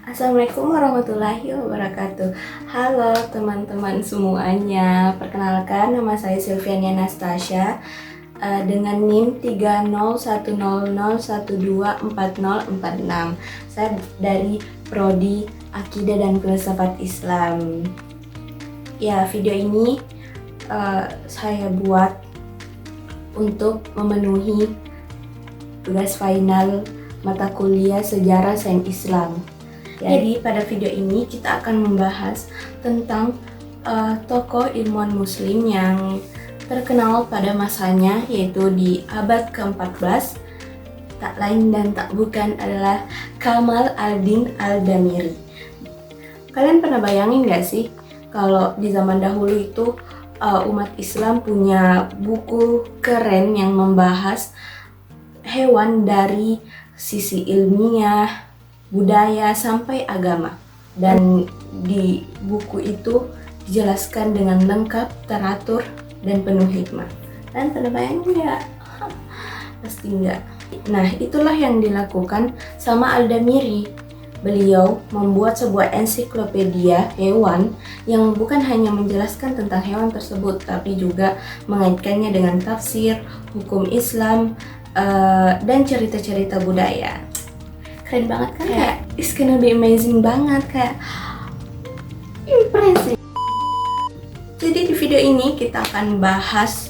Assalamualaikum warahmatullahi wabarakatuh. Halo teman-teman semuanya. Perkenalkan, nama saya Silviania Nastasha dengan NIM 30100124046. Saya dari Prodi Akidah dan Filsafat Islam. Ya, video ini saya buat untuk memenuhi tugas final mata kuliah Sejarah Sains Islam. Jadi pada video ini kita akan membahas tentang tokoh ilmuwan muslim yang terkenal pada masanya, yaitu di abad ke-14. Tak lain dan tak bukan adalah Kamal al-Din al-Damiri. Kalian pernah bayangin gak sih kalau di zaman dahulu itu umat Islam punya buku keren yang membahas hewan dari sisi ilmiah, budaya, sampai agama. Dan di buku itu dijelaskan dengan lengkap, teratur, dan penuh hikmah. Dan pernah bayangin nggak? Pasti nggak. Nah, itulah yang dilakukan sama Al-Damiri. Beliau membuat sebuah ensiklopedia hewan yang bukan hanya menjelaskan tentang hewan tersebut, tapi juga mengaitkannya dengan tafsir, hukum Islam, dan cerita-cerita budaya. Keren banget kan? Kayak it's gonna be amazing banget, kayak impressive. Jadi di video ini kita akan membahas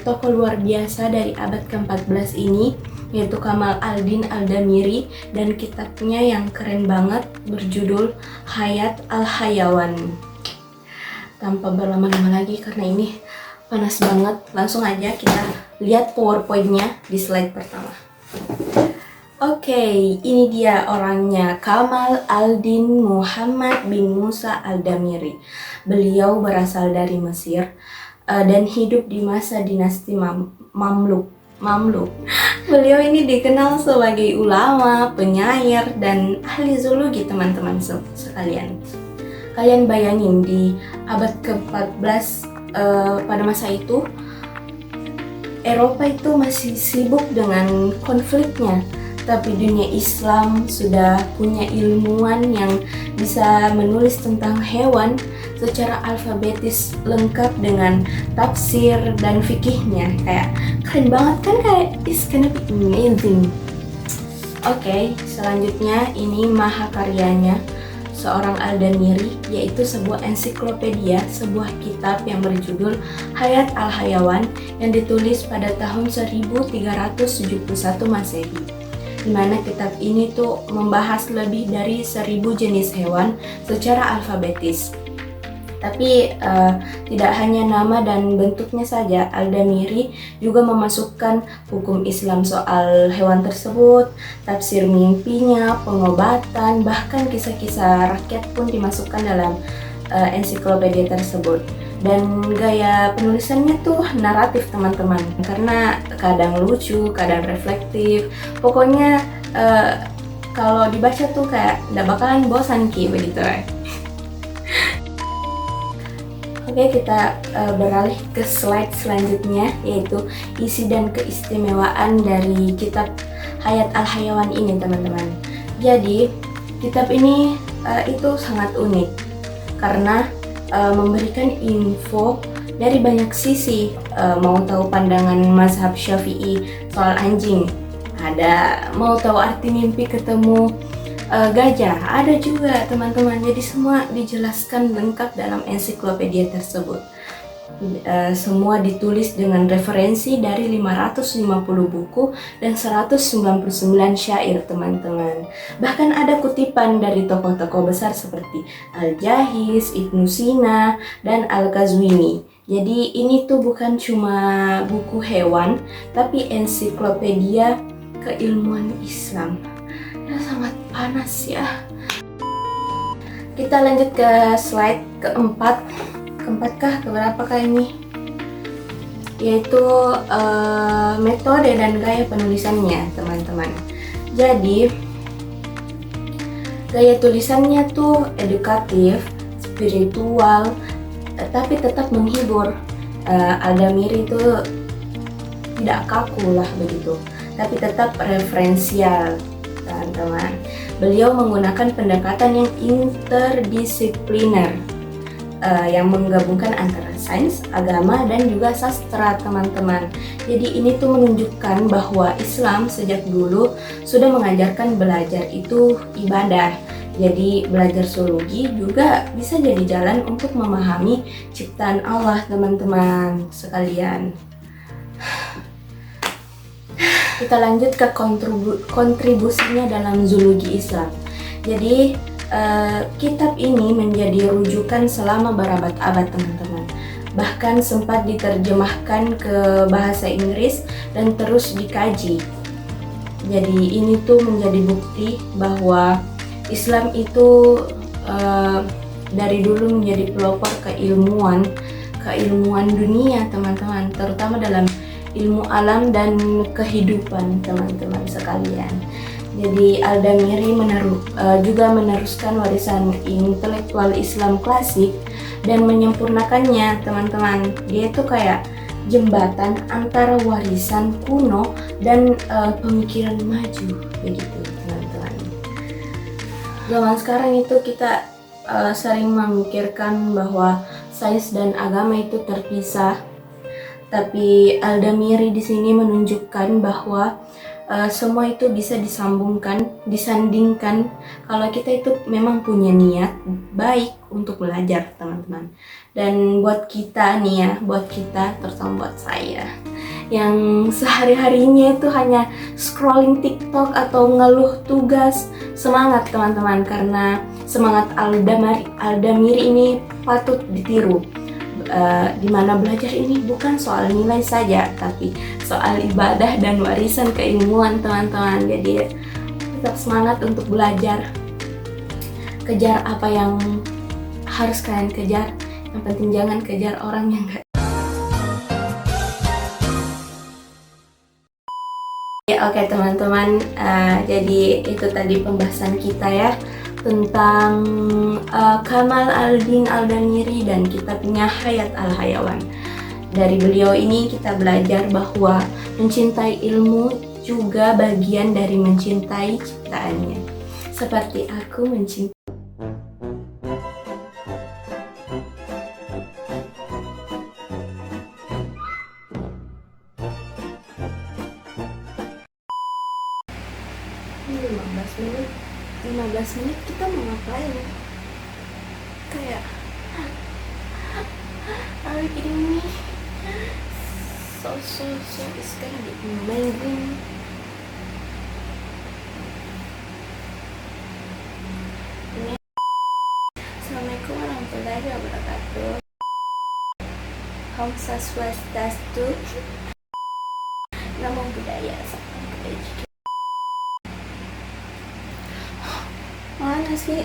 tokoh luar biasa dari abad ke-14 ini, yaitu Kamal al-Din al-Damiri, dan kitabnya yang keren banget berjudul Hayat al-Hayawan. Tanpa berlama-lama lagi karena ini panas banget, langsung aja kita lihat PowerPoint-nya di slide pertama. Oke, ini dia orangnya, Kamal al-Din Muhammad bin Musa al-Damiri. Beliau berasal dari Mesir dan hidup di masa dinasti Mamluk. Beliau ini dikenal sebagai ulama, penyair, dan ahli zoologi, teman-teman sekalian. Kalian bayangin di abad ke-14 pada masa itu Eropa itu masih sibuk dengan konfliknya. Tapi dunia Islam sudah punya ilmuwan yang bisa menulis tentang hewan secara alfabetis lengkap dengan tafsir dan fikihnya. Kayak keren banget kan, kayak it's gonna be amazing. Oke, selanjutnya ini mahakaryanya seorang Al-Damiri, yaitu sebuah ensiklopedia, sebuah kitab yang berjudul Hayat al-Hayawan yang ditulis pada tahun 1371 Masehi. Di mana kitab ini tuh membahas lebih dari 1000 jenis hewan secara alfabetis. Tapi tidak hanya nama dan bentuknya saja, Al-Damiri juga memasukkan hukum Islam soal hewan tersebut, tafsir mimpinya, pengobatan, bahkan kisah-kisah rakyat pun dimasukkan dalam ensiklopedia tersebut. Dan gaya penulisannya tuh naratif, teman-teman, karena kadang lucu, kadang reflektif. Pokoknya kalau dibaca tuh kayak gak bakalan bosan begitu. Oke, kita beralih ke slide selanjutnya, yaitu isi dan keistimewaan dari kitab Hayat al-Hayawan ini, teman-teman. Jadi kitab ini itu sangat unik karena memberikan info dari banyak sisi. Mau tahu pandangan mazhab Syafi'i soal anjing, ada. Mau tahu arti mimpi ketemu gajah, ada juga, teman-teman. Jadi semua dijelaskan lengkap dalam ensiklopedia tersebut. Semua ditulis dengan referensi dari 550 buku dan 199 syair, teman-teman. Bahkan ada kutipan dari tokoh-tokoh besar seperti Al-Jahiz, Ibnu Sina, dan Al-Qazwini. Jadi ini tuh bukan cuma buku hewan, tapi ensiklopedia keilmuan Islam. Ya, sangat panas ya. Kita lanjut ke slide keempat kah, keberapakah ini? Yaitu metode dan gaya penulisannya, teman-teman. Jadi gaya tulisannya tuh edukatif, spiritual, tapi tetap menghibur. Al-Damiri itu tidak kaku lah begitu, tapi tetap referensial. teman-teman. Beliau menggunakan pendekatan yang interdisipliner yang menggabungkan antara sains, agama, dan juga sastra, teman-teman. Jadi ini tuh menunjukkan bahwa Islam sejak dulu sudah mengajarkan belajar itu ibadah. Jadi belajar zoologi juga bisa jadi jalan untuk memahami ciptaan Allah, teman-teman sekalian. Kita lanjut ke kontribusinya dalam zoologi Islam. Jadi kitab ini menjadi rujukan selama berabad-abad, teman-teman. Bahkan sempat diterjemahkan ke bahasa Inggris dan terus dikaji. Jadi ini tuh menjadi bukti bahwa Islam itu dari dulu menjadi pelopor keilmuan dunia, teman-teman, terutama dalam ilmu alam dan kehidupan, teman-teman sekalian. Jadi Al-Damiri juga meneruskan warisan intelektual Islam klasik dan menyempurnakannya, teman-teman. Dia itu kayak jembatan antara warisan kuno dan pemikiran maju, begitu, teman-teman. Zaman sekarang itu kita sering memikirkan bahwa sains dan agama itu terpisah, tapi Al-Damiri di sini menunjukkan bahwa semua itu bisa disandingkan kalau kita itu memang punya niat baik untuk belajar, teman-teman. Dan buat kita nih ya, terutama buat saya yang sehari-harinya itu hanya scrolling TikTok atau ngeluh tugas, semangat, teman-teman, karena semangat Al-Damiri ini patut ditiru. Dimana belajar ini bukan soal nilai saja, tapi soal ibadah dan warisan keilmuan, teman-teman. Jadi tetap semangat untuk belajar, kejar apa yang harus kalian kejar. Yang penting jangan kejar orang yang gak. Oke, teman-teman, jadi itu tadi pembahasan kita ya tentang Kamal Al-Din Al-Damiri dan kitabnya Hayat Al-Hayawan. Dari beliau ini kita belajar bahwa mencintai ilmu juga bagian dari mencintai ciptaannya. Seperti aku mencintai. Ini 15 menit kita mau ngapain? Kayak hari ini so is gonna be amazing. Assalamualaikum warahmatullahi wabarakatuh. Om Swastiastu. Namo Buddhaya. Salam kebajikan. Mana sih?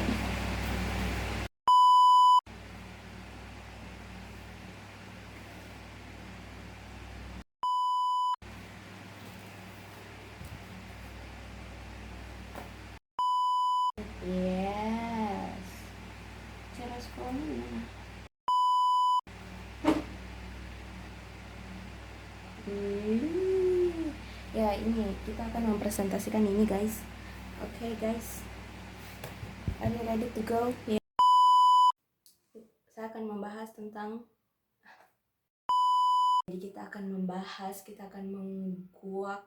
Yes. Cara sekolahnya gimana? Ya ini kita akan mempresentasikan ini, guys. Oke, guys. Are you ready to go? Yeah. Saya akan membahas tentang. Jadi kita akan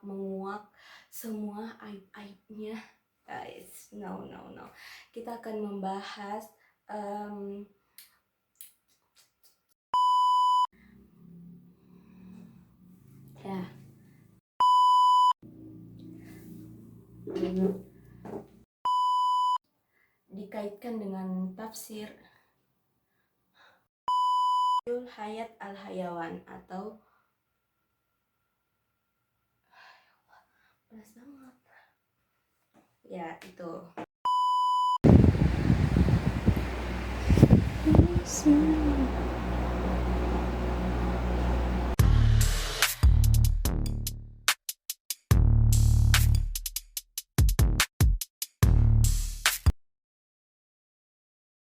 menguak semua aib-aibnya, guys. No. Kita akan membahas ya. Dikaitkan dengan tafsir Hayat Al-Hayawan atau panas banget. Ya, itu.